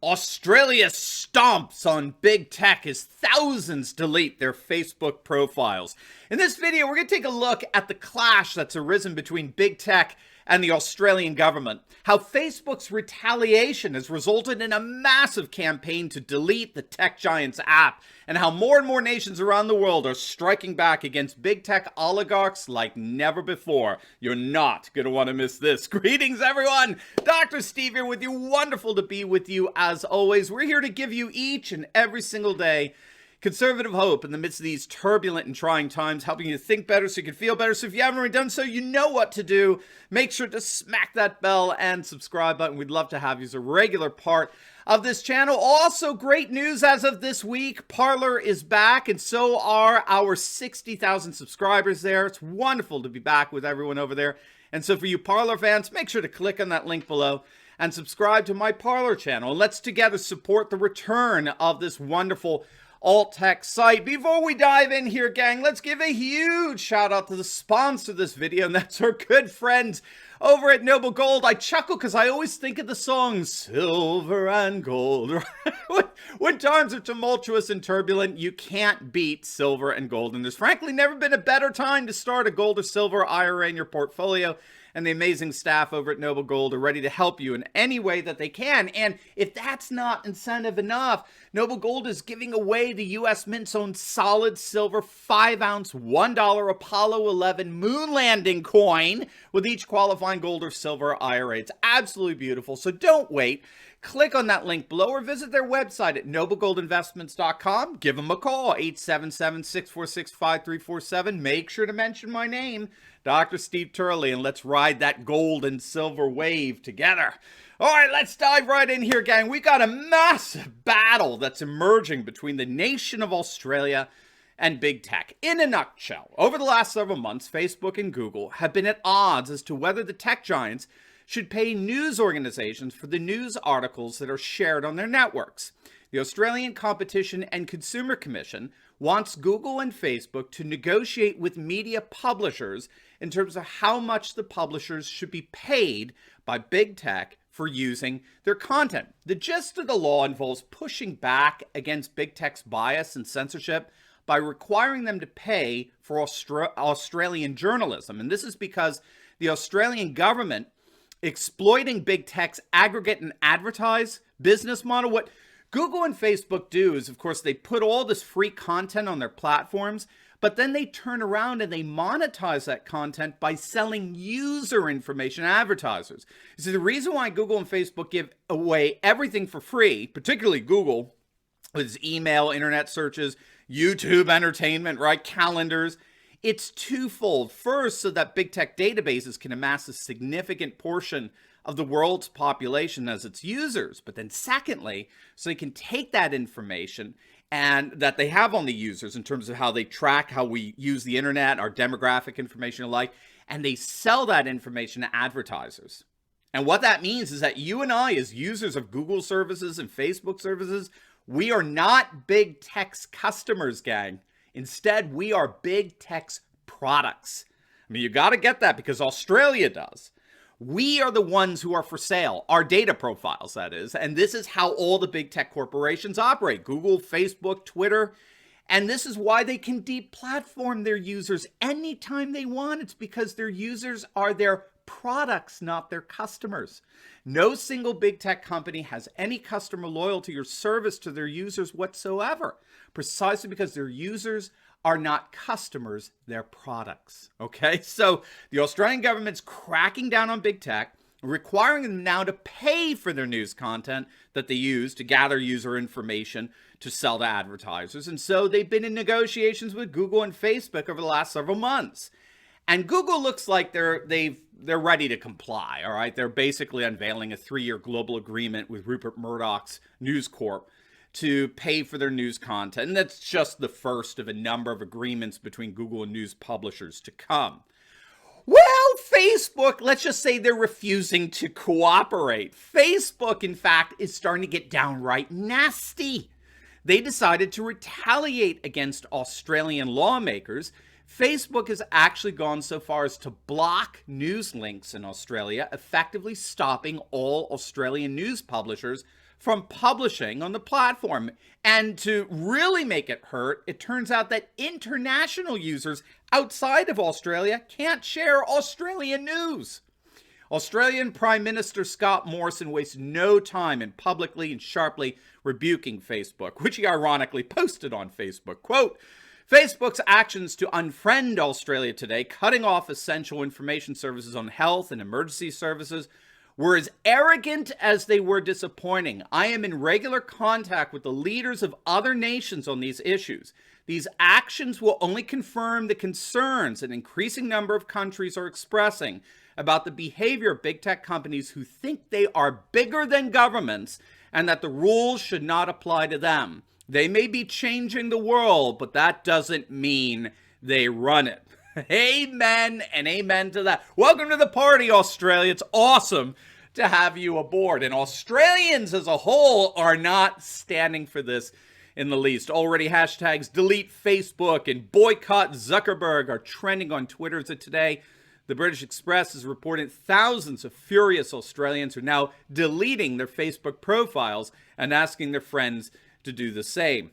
Australia stomps on big tech as thousands delete their Facebook profiles. In this video, we're going to take a look at the clash that's arisen between big tech and the Australian government, how Facebook's retaliation has resulted in a massive campaign to delete the tech giant's app, and how more and more nations around the world are striking back against big tech oligarchs like never before. You're not going to want to miss this. Greetings, everyone. Dr. Steve here with you. Wonderful to be with you as always. We're here to give you each and every single day conservative hope in the midst of these turbulent and trying times, helping you to think better so you can feel better. So if you haven't already done so, you know what to do. Make sure to smack that bell and subscribe button. We'd love to have you as a regular part of this channel. Also, great news as of this week, Parler is back, and so are our 60,000 subscribers there. It's wonderful to be back with everyone over there. And so for you Parler fans, make sure to click on that link below and subscribe to my Parler channel. And let's together support the return of this wonderful alt-tech site. Before we dive in here, gang, let's give a huge shout out to the sponsor of this video, and that's our good friends over at Noble Gold. I chuckle because I always think of the song Silver and Gold. When times are tumultuous and turbulent, you can't beat silver and gold. And there's frankly never been a better time to start a gold or silver IRA in your portfolio. And the amazing staff over at Noble Gold are ready to help you in any way that they can. And if that's not incentive enough, Noble Gold is giving away the U.S. Mint's own solid silver 5-ounce $1 Apollo 11 moon landing coin with each qualifying gold or silver IRA. It's absolutely beautiful, so don't wait. Click on that link below or visit their website at noblegoldinvestments.com. Give them a call, 877-646-5347. Make sure to mention my name, Dr. Steve Turley, and let's ride that gold and silver wave together. All right, let's dive right in here, gang. We got a massive battle that's emerging between the nation of Australia and big tech. In a nutshell, over the last several months, Facebook and Google have been at odds as to whether the tech giants should pay news organizations for the news articles that are shared on their networks. The Australian Competition and Consumer Commission wants Google and Facebook to negotiate with media publishers in terms of how much the publishers should be paid by big tech for using their content. The gist of the law involves pushing back against big tech's bias and censorship by requiring them to pay for Australian journalism. And this is because the Australian government exploiting big tech's aggregate and advertise business model. What Google and Facebook do is, of course, they put all this free content on their platforms, but then they turn around and they monetize that content by selling user information to advertisers. You see, the reason why Google and Facebook give away everything for free, particularly Google, is email, internet searches, YouTube entertainment, right, calendars. It's twofold. First, so that big tech databases can amass a significant portion of the world's population as its users. But then secondly, so they can take that information and that they have on the users in terms of how they track how we use the internet, our demographic information alike, and they sell that information to advertisers. And what that means is that you and I, as users of Google services and Facebook services, we are not big tech's customers, gang. Instead, we are big tech's products. I mean, you got to get that because Australia does. We are the ones who are for sale, our data profiles, that is. And this is how all the big tech corporations operate. Google, Facebook, Twitter. And this is why they can deplatform their users anytime they want. It's because their users are their products, not their customers. No single big tech company has any customer loyalty or service to their users whatsoever, precisely because their users are not customers, they're products. Okay, so the Australian government's cracking down on big tech, requiring them now to pay for their news content that they use to gather user information to sell to advertisers. And so they've been in negotiations with Google and Facebook over the last several months. And Google looks like they're ready to comply, all right? They're basically unveiling a 3-year global agreement with Rupert Murdoch's News Corp to pay for their news content. And that's just the first of a number of agreements between Google and news publishers to come. Well, Facebook, let's just say they're refusing to cooperate. Facebook, in fact, is starting to get downright nasty. They decided to retaliate against Australian lawmakers. Facebook has actually gone so far as to block news links in Australia, effectively stopping all Australian news publishers from publishing on the platform. And to really make it hurt, it turns out that international users outside of Australia can't share Australian news. Australian Prime Minister Scott Morrison wastes no time in publicly and sharply rebuking Facebook, which he ironically posted on Facebook. Quote, Facebook's actions to unfriend Australia Today, cutting off essential information services on health and emergency services, were as arrogant as they were disappointing. I am in regular contact with the leaders of other nations on these issues. These actions will only confirm the concerns an increasing number of countries are expressing about the behavior of big tech companies who think they are bigger than governments and that the rules should not apply to them. They may be changing the world, but that doesn't mean they run it. Amen and amen to that. Welcome to the party, Australia. It's awesome to have you aboard. And Australians as a whole are not standing for this in the least. Already hashtags delete Facebook and boycott Zuckerberg are trending on Twitter today. The British Express has reported thousands of furious Australians are now deleting their Facebook profiles and asking their friends to do the same.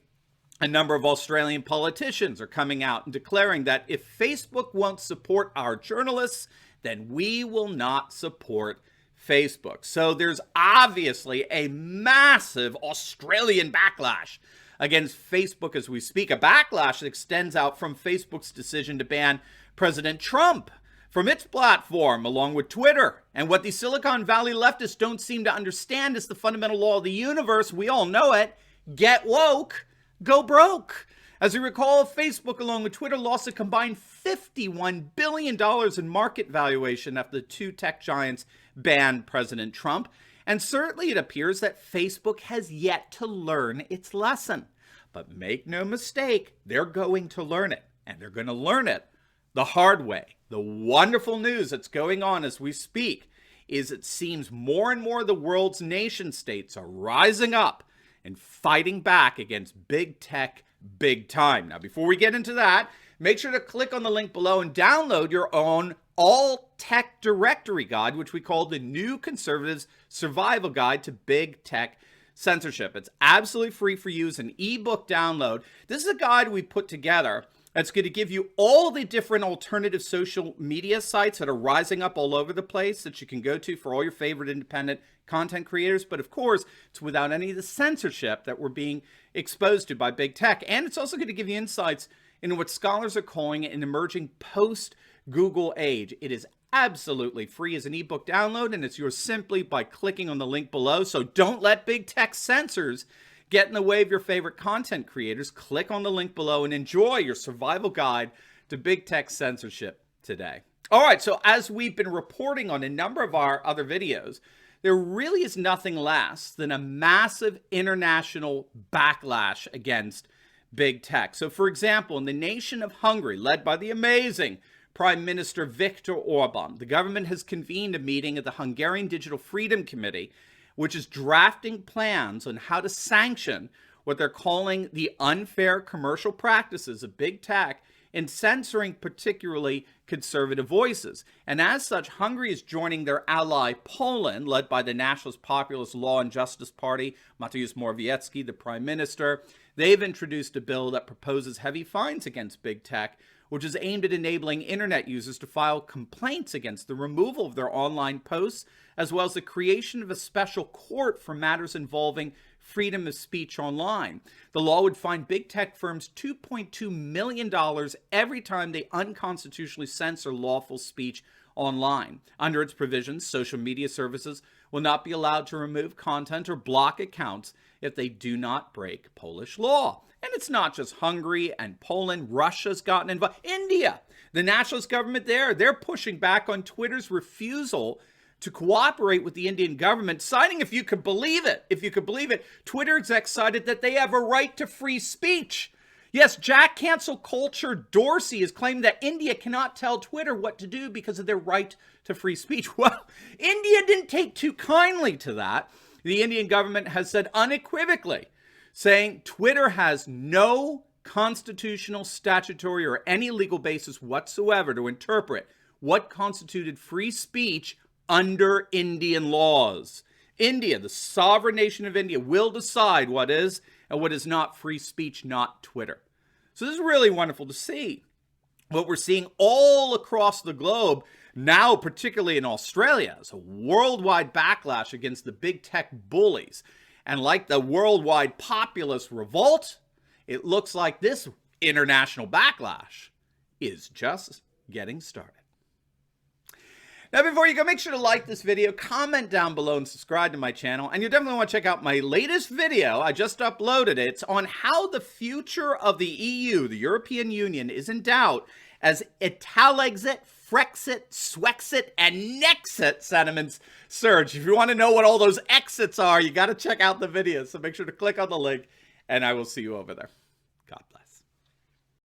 A number of Australian politicians are coming out and declaring that if Facebook won't support our journalists, then we will not support Facebook. So there's obviously a massive Australian backlash against Facebook as we speak, a backlash that extends out from Facebook's decision to ban President Trump from its platform, along with Twitter. And what the Silicon Valley leftists don't seem to understand is the fundamental law of the universe. We all know it. Get woke, go broke. As we recall, Facebook, along with Twitter, lost a combined $51 billion in market valuation after the two tech giants banned President Trump. And certainly it appears that Facebook has yet to learn its lesson. But make no mistake, they're going to learn it. And they're going to learn it the hard way. The wonderful news that's going on as we speak is it seems more and more of the world's nation states are rising up and fighting back against big tech big time. Now, before we get into that, make sure to click on the link below and download your own all-tech directory guide, which we call the New Conservatives Survival Guide to Big Tech Censorship. It's absolutely free for you as an ebook download. This is a guide we put together that's going to give you all the different alternative social media sites that are rising up all over the place that you can go to for all your favorite independent content creators. But of course, it's without any of the censorship that we're being exposed to by big tech. And it's also going to give you insights into what scholars are calling an emerging post-Google age. It is absolutely free as an ebook download, and it's yours simply by clicking on the link below. So don't let big tech censors get in the way of your favorite content creators. Click on the link below and enjoy your survival guide to big tech censorship today. All right, so as we've been reporting on a number of our other videos, there really is nothing less than a massive international backlash against big tech. So for example, in the nation of Hungary, led by the amazing Prime Minister Viktor Orban, the government has convened a meeting of the Hungarian Digital Freedom Committee, which is drafting plans on how to sanction what they're calling the unfair commercial practices of big tech in censoring particularly conservative voices. And as such, Hungary is joining their ally Poland, led by the Nationalist Populist Law and Justice Party, Mateusz Morawiecki, the prime minister. They've introduced a bill that proposes heavy fines against big tech, which is aimed at enabling internet users to file complaints against the removal of their online posts, as well as the creation of a special court for matters involving freedom of speech online. The law would fine big tech firms $2.2 million every time they unconstitutionally censor lawful speech online. Under its provisions, social media services will not be allowed to remove content or block accounts if they do not break Polish law. And it's not just Hungary and Poland. Russia's gotten involved. India, the nationalist government there, they're pushing back on Twitter's refusal to cooperate with the Indian government, citing, if you could believe it, Twitter execs cited that they have a right to free speech. Yes, Jack Cancel Culture Dorsey has claimed that India cannot tell Twitter what to do because of their right to free speech. Well, India didn't take too kindly to that. The Indian government has said unequivocally, saying Twitter has no constitutional, statutory, or any legal basis whatsoever to interpret what constituted free speech under Indian laws. India, the sovereign nation of India, will decide what is and what is not free speech, not Twitter. So this is really wonderful to see. What we're seeing all across the globe, now particularly in Australia, is a worldwide backlash against the big tech bullies. And like the worldwide populist revolt, it looks like this international backlash is just getting started. Now, before you go, make sure to like this video, comment down below, and subscribe to my channel. And you definitely want to check out my latest video. I just uploaded it. It's on how the future of the EU, the European Union, is in doubt as Italexit, Frexit, Swexit, and Nexit sentiments surge. If you want to know what all those exits are, you got to check out the video. So make sure to click on the link, and I will see you over there.